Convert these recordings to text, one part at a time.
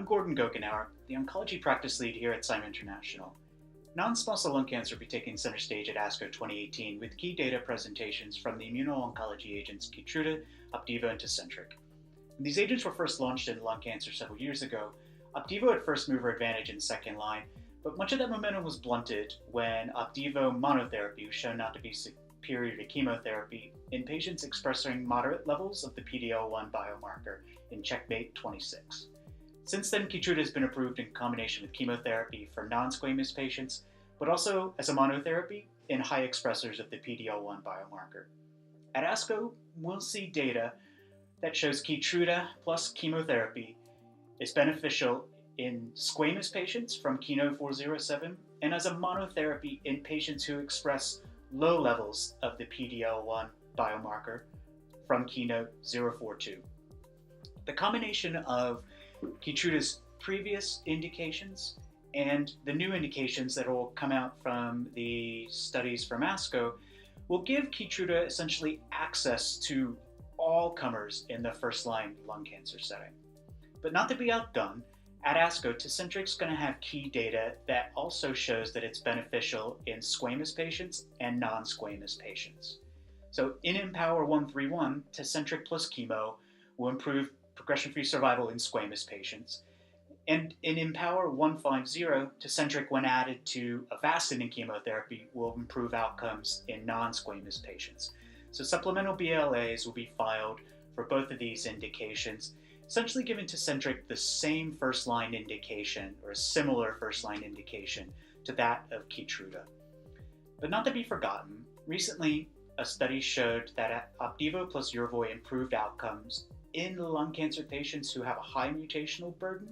I'm Gordon Gochenauer, the oncology practice lead here at Psyma International. Non-small cell lung cancer will be taking center stage at ASCO 2018 with key data presentations from the immuno-oncology agents Keytruda, Opdivo, and Tecentriq. When these agents were first launched in lung cancer several years ago, Opdivo had first mover advantage in second line, but much of that momentum was blunted when Opdivo monotherapy was shown not to be superior to chemotherapy in patients expressing moderate levels of the PD-L1 biomarker in CheckMate 26. Since then, Keytruda has been approved in combination with chemotherapy for non-squamous patients, but also as a monotherapy in high expressors of the PD-L1 biomarker. At ASCO, we'll see data that shows Keytruda plus chemotherapy is beneficial in squamous patients from Keynote 407 and as a monotherapy in patients who express low levels of the PD-L1 biomarker from Keynote 042. The combination of Keytruda's previous indications and the new indications that will come out from the studies from ASCO will give Keytruda essentially access to all comers in the first-line lung cancer setting. But not to be outdone, at ASCO, Tecentriq's going to have key data that also shows that it's beneficial in squamous patients and non-squamous patients. So in Empower 131, Tecentriq plus chemo will improve progression-free survival in squamous patients. And in Empower 150, Tecentriq, when added to Avastin and chemotherapy, will improve outcomes in non-squamous patients. So supplemental BLAs will be filed for both of these indications, essentially giving Tecentriq the same first-line indication, or a similar first-line indication to that of Keytruda. But not to be forgotten, recently a study showed that Opdivo plus Yervoy improved outcomes in lung cancer patients who have a high mutational burden.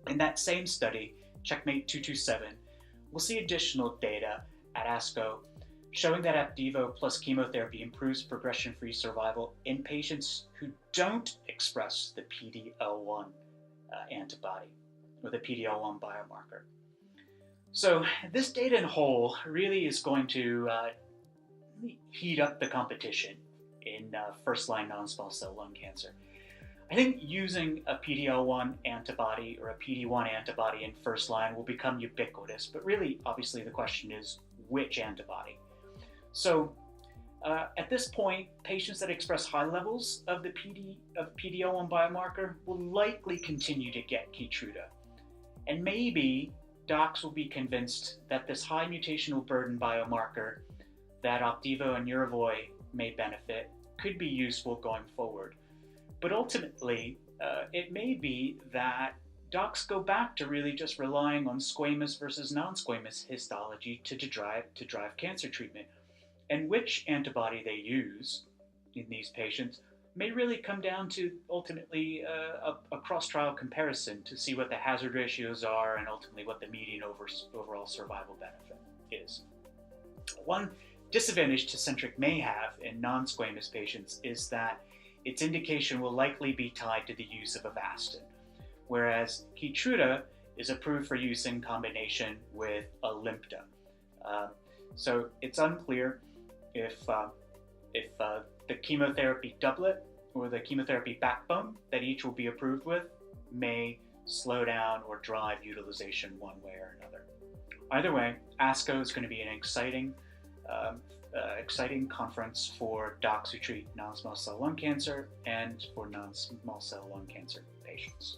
In that same study, CheckMate 227, we'll see additional data at ASCO showing that Opdivo plus chemotherapy improves progression-free survival in patients who don't express the PD-L1 antibody or the PD-L1 biomarker. So this data in whole really is going to heat up the competition in first-line non-small cell lung cancer. I think using a PD-L1 antibody or a PD-1 antibody in first line will become ubiquitous, but really, obviously, the question is which antibody? So at this point, patients that express high levels of the PD-L1 biomarker will likely continue to get Keytruda. And maybe docs will be convinced that this high mutational burden biomarker that Opdivo and Yervoy may benefit could be useful going forward. But ultimately, it may be that docs go back to really just relying on squamous versus non-squamous histology to drive cancer treatment. And which antibody they use in these patients may really come down to ultimately a cross-trial comparison to see what the hazard ratios are and ultimately what the median overall survival benefit is. One disadvantage Tecentriq may have in non-squamous patients is that its indication will likely be tied to the use of Avastin, whereas Keytruda is approved for use in combination with Alimta. So it's unclear if the chemotherapy doublet or the chemotherapy backbone that each will be approved with may slow down or drive utilization one way or another. Either way, ASCO is going to be an exciting conference for docs who treat non-small cell lung cancer and for non-small cell lung cancer patients.